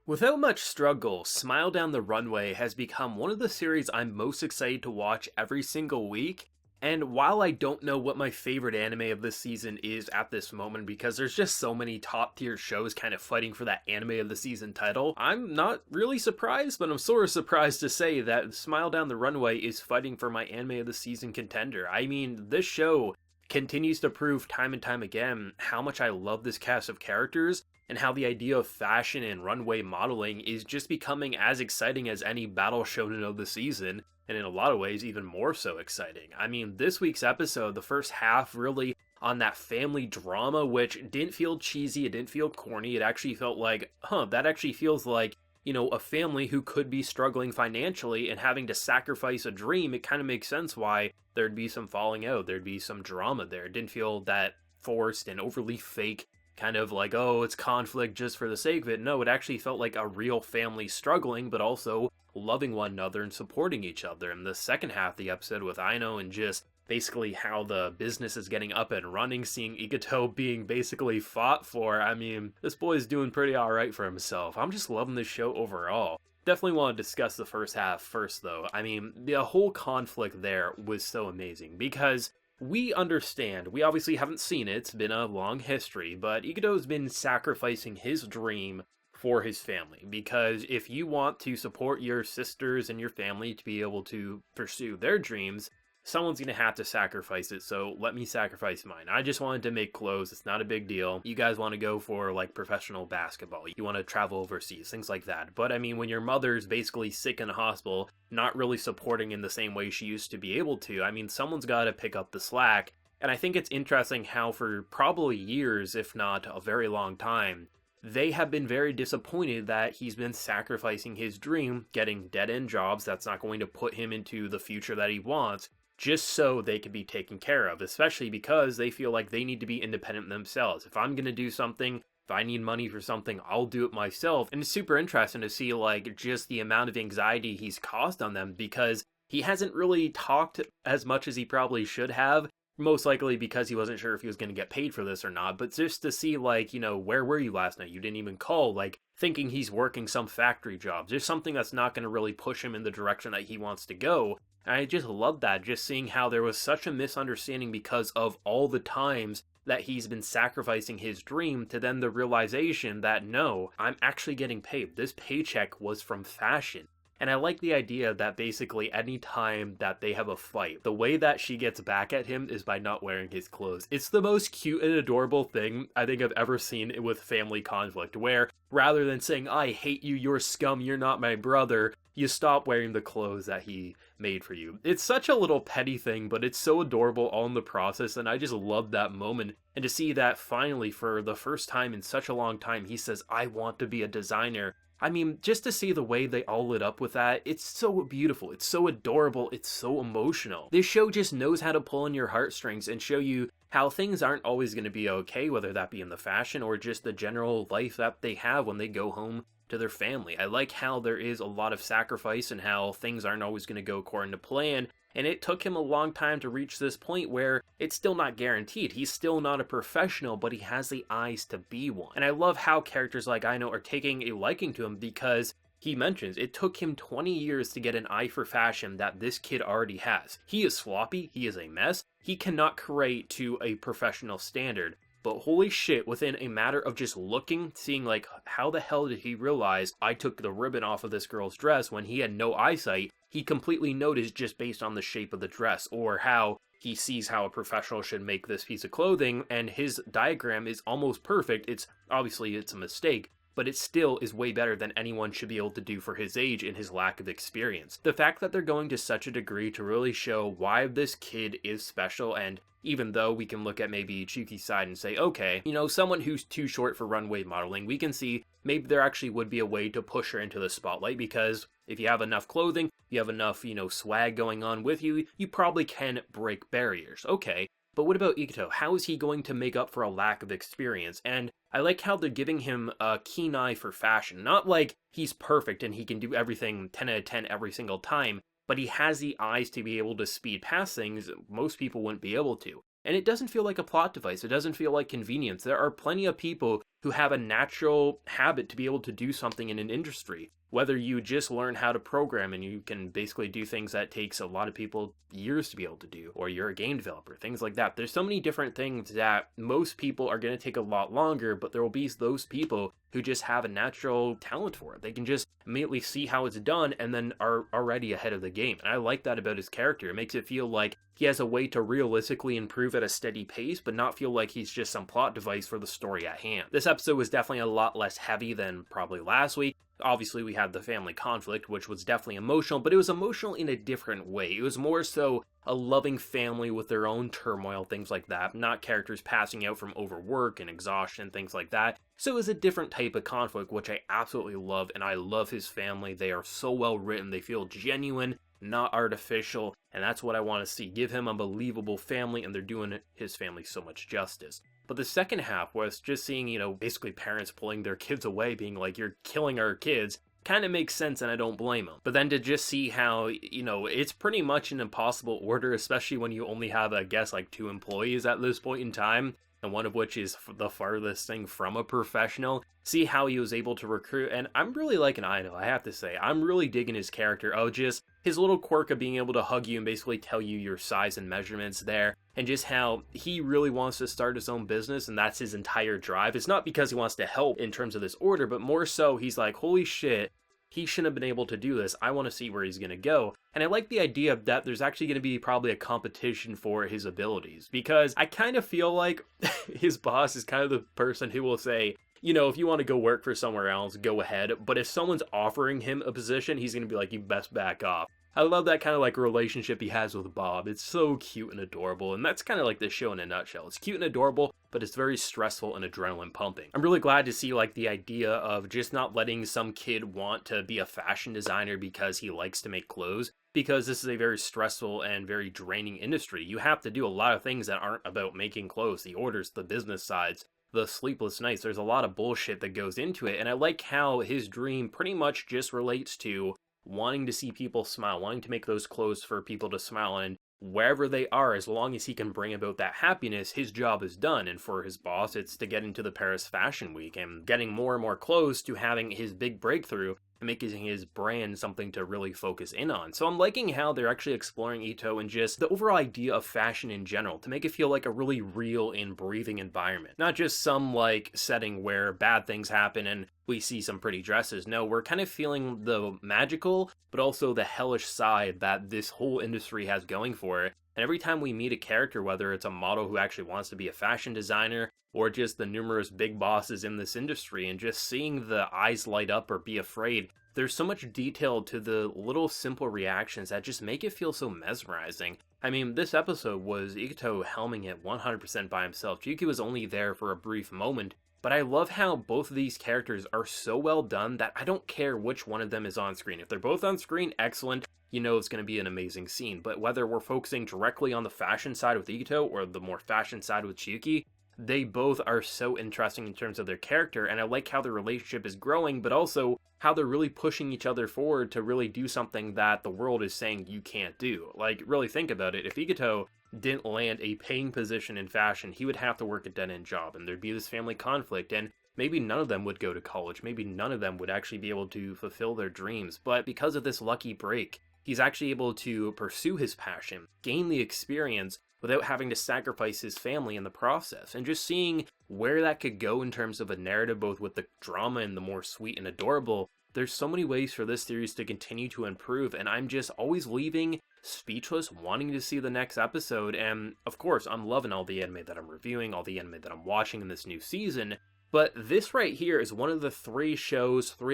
Without much struggle, Smile Down the Runway has become one of the series I'm most excited to watch every single week. And while I don't know what my favorite anime of this season is at this moment, because there's just so many top tier shows kind of fighting for that anime of the season title, I'm not really surprised, but I'm sort of surprised to say that Smile Down the Runway is fighting for my anime of the season contender. I mean, this show continues to prove time and time again how much I love this cast of characters and how the idea of fashion and runway modeling is just becoming as exciting as any battle shonen of the season, and in a lot of ways even more so exciting. I mean, this week's episode, the first half really on that family drama, which didn't feel cheesy, it didn't feel corny, it actually felt like, that actually feels like, a family who could be struggling financially and having to sacrifice a dream. It kind of makes sense why there'd be some falling out, there'd be some drama there. It didn't feel that forced and overly fake, kind of like, oh, it's conflict just for the sake of it. No, it actually felt like a real family struggling, but also loving one another and supporting each other. And the second half of the episode with Ayano and just basically how the business is getting up and running, seeing Ikuto being basically fought for. I mean, this boy's doing pretty alright for himself. I'm just loving this show overall. Definitely want to discuss the first half first, though. I mean, the whole conflict there was so amazing because we understand, we obviously haven't seen it, it's been a long history, but Ikuto's been sacrificing his dream for his family, because if you want to support your sisters and your family to be able to pursue their dreams, someone's gonna have to sacrifice it, so let me sacrifice mine. I just wanted to make clothes, it's not a big deal. You guys want to go for like professional basketball, you want to travel overseas, things like that. But I mean, when your mother's basically sick in a hospital, not really supporting in the same way she used to be able to, I mean, someone's got to pick up the slack. And I think it's interesting how for probably years, if not a very long time, they have been very disappointed that he's been sacrificing his dream, getting dead-end jobs that's not going to put him into the future that he wants, just so they can be taken care of, especially because they feel like they need to be independent themselves. If I'm going to do something, if I need money for something, I'll do it myself. And it's super interesting to see like just the amount of anxiety he's caused on them, because he hasn't really talked as much as he probably should have, most likely because he wasn't sure if he was going to get paid for this or not. But just to see like, where were you last night? You didn't even call, like thinking he's working some factory job. There's something that's not going to really push him in the direction that he wants to go. And I just love that, just seeing how there was such a misunderstanding because of all the times that he's been sacrificing his dream, to then the realization that no, I'm actually getting paid. This paycheck was from fashion. And I like the idea that basically any time that they have a fight, the way that she gets back at him is by not wearing his clothes. It's the most cute and adorable thing I think I've ever seen with family conflict, where rather than saying, I hate you, you're scum, you're not my brother, you stop wearing the clothes that he made for you. It's such a little petty thing, but it's so adorable all in the process, and I just love that moment. And to see that finally, for the first time in such a long time, he says, I want to be a designer. I mean, just to see the way they all lit up with that, it's so beautiful, it's so adorable, it's so emotional. This show just knows how to pull on your heartstrings and show you how things aren't always going to be okay, whether that be in the fashion or just the general life that they have when they go home to their family. I like how there is a lot of sacrifice and how things aren't always going to go according to plan. And it took him a long time to reach this point where it's still not guaranteed. He's still not a professional, but he has the eyes to be one. And I love how characters like Ayano are taking a liking to him, because he mentions it took him 20 years to get an eye for fashion that this kid already has. He is sloppy, he is a mess, he cannot create to a professional standard. But holy shit, within a matter of just looking, seeing like, how the hell did he realize I took the ribbon off of this girl's dress when he had no eyesight? He completely noticed just based on the shape of the dress, or how he sees how a professional should make this piece of clothing, and his diagram is almost perfect. It's obviously it's a mistake, but it still is way better than anyone should be able to do for his age and his lack of experience. The fact that they're going to such a degree to really show why this kid is special, and even though we can look at maybe Chuki's side and say, okay, someone who's too short for runway modeling, we can see maybe there actually would be a way to push her into the spotlight, because if you have enough clothing, you have enough, swag going on with you, you probably can break barriers. Okay, but what about Ikuto? How is he going to make up for a lack of experience? And I like how they're giving him a keen eye for fashion. Not like he's perfect and he can do everything 10 out of 10 every single time, but he has the eyes to be able to speed past things most people wouldn't be able to. And it doesn't feel like a plot device. It doesn't feel like convenience. There are plenty of people who have a natural habit to be able to do something in an industry. Whether you just learn how to program and you can basically do things that takes a lot of people years to be able to do, or you're a game developer, things like that. There's so many different things that most people are going to take a lot longer, but there will be those people who just have a natural talent for it. They can just immediately see how it's done and then are already ahead of the game. And I like that about his character. It makes it feel like he has a way to realistically improve at a steady pace, but not feel like he's just some plot device for the story at hand. This episode was definitely a lot less heavy than probably last week. Obviously, we had the family conflict, which was definitely emotional, but it was emotional in a different way. It was more so a loving family with their own turmoil, things like that, not characters passing out from overwork and exhaustion, things like that. So it was a different type of conflict, which I absolutely love, and I love his family. They are so well written, they feel genuine, not artificial, and that's what I want to see. Give him a believable family, and they're doing his family so much justice. But the second half was just seeing, basically parents pulling their kids away, being like, you're killing our kids, kind of makes sense, and I don't blame them. But then to just see how, it's pretty much an impossible order, especially when you only have, I guess, like 2 employees at this point in time, and one of which is the farthest thing from a professional. See how he was able to recruit, and I'm really liking Ayano, I have to say. I'm really digging his character. Oh, just his little quirk of being able to hug you and basically tell you your size and measurements there, and just how he really wants to start his own business, and that's his entire drive. It's not because he wants to help in terms of this order, but more so he's like, holy shit, he shouldn't have been able to do this. I want to see where he's going to go. And I like the idea that there's actually going to be probably a competition for his abilities, because I kind of feel like his boss is kind of the person who will say, if you want to go work for somewhere else, go ahead. But if someone's offering him a position, he's going to be like, you best back off. I love that kind of like relationship he has with Bob. It's so cute and adorable, and that's kind of like this show in a nutshell. It's cute and adorable, but it's very stressful and adrenaline pumping. I'm really glad to see like the idea of just not letting some kid want to be a fashion designer because he likes to make clothes, because this is a very stressful and very draining industry. You have to do a lot of things that aren't about making clothes, the orders, the business sides, the sleepless nights. There's a lot of bullshit that goes into it, and I like how his dream pretty much just relates to wanting to see people smile, wanting to make those clothes for people to smile, and wherever they are, as long as he can bring about that happiness, his job is done. And for his boss, it's to get into the Paris Fashion Week and getting more and more close to having his big breakthrough and making his brand something to really focus in on. So I'm liking how they're actually exploring Ito and just the overall idea of fashion in general to make it feel like a really real and breathing environment. Not just some like setting where bad things happen and we see some pretty dresses. No, we're kind of feeling the magical, but also the hellish side that this whole industry has going for it. And every time we meet a character, whether it's a model who actually wants to be a fashion designer, or just the numerous big bosses in this industry, and just seeing the eyes light up or be afraid, there's so much detail to the little simple reactions that just make it feel so mesmerizing. I mean, this episode was Ikuto helming it 100% by himself. Juki was only there for a brief moment, but I love how both of these characters are so well done that I don't care which one of them is on screen. If they're both on screen, excellent. It's going to be an amazing scene. But whether we're focusing directly on the fashion side with Ikuto or the more fashion side with Juki, they both are so interesting in terms of their character, and I like how their relationship is growing, but also how they're really pushing each other forward to really do something that the world is saying you can't do. Like, really think about it. If Ikuto didn't land a paying position in fashion, he would have to work a dead-end job, and there'd be this family conflict, and maybe none of them would go to college. Maybe none of them would actually be able to fulfill their dreams. But because of this lucky break, he's actually able to pursue his passion, gain the experience, without having to sacrifice his family in the process. And just seeing where that could go in terms of a narrative, both with the drama and the more sweet and adorable, there's so many ways for this series to continue to improve, and I'm just always leaving speechless, wanting to see the next episode. And of course, I'm loving all the anime that I'm reviewing, all the anime that I'm watching in this new season, but this right here is one of the 3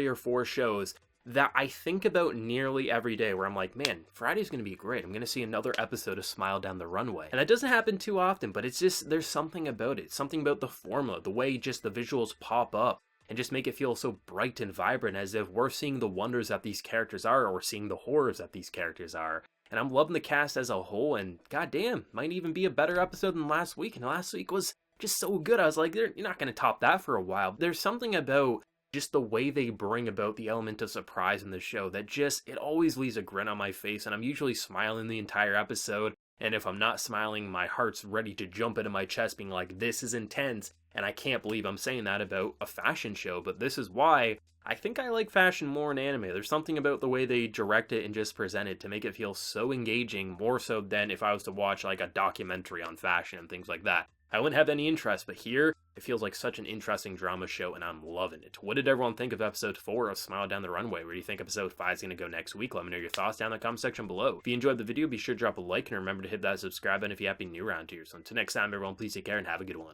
or 4 shows that I think about nearly every day, where I'm like, man, Friday's going to be great. I'm going to see another episode of Smile Down the Runway. And that doesn't happen too often, but it's just, there's something about it. Something about the formula, the way just the visuals pop up and just make it feel so bright and vibrant, as if we're seeing the wonders that these characters are, or we're seeing the horrors that these characters are. And I'm loving the cast as a whole, and goddamn, might even be a better episode than last week. And last week was just so good. I was like, you're not going to top that for a while. There's something about just the way they bring about the element of surprise in the show that just, it always leaves a grin on my face, and I'm usually smiling the entire episode. And if I'm not smiling, my heart's ready to jump into my chest being like, this is intense. And I can't believe I'm saying that about a fashion show, but this is why I think I like fashion more in anime. There's something about the way they direct it and just present it to make it feel so engaging, more so than if I was to watch like a documentary on fashion and things like that. I wouldn't have any interest, but here, it feels like such an interesting drama show, and I'm loving it. What did everyone think of episode 4 of Smile Down the Runway? Where do you think episode 5 is going to go next week? Let me know your thoughts down in the comment section below. If you enjoyed the video, be sure to drop a like, and remember to hit that subscribe button if you happen to be new around here. So until next time, everyone, please take care and have a good one.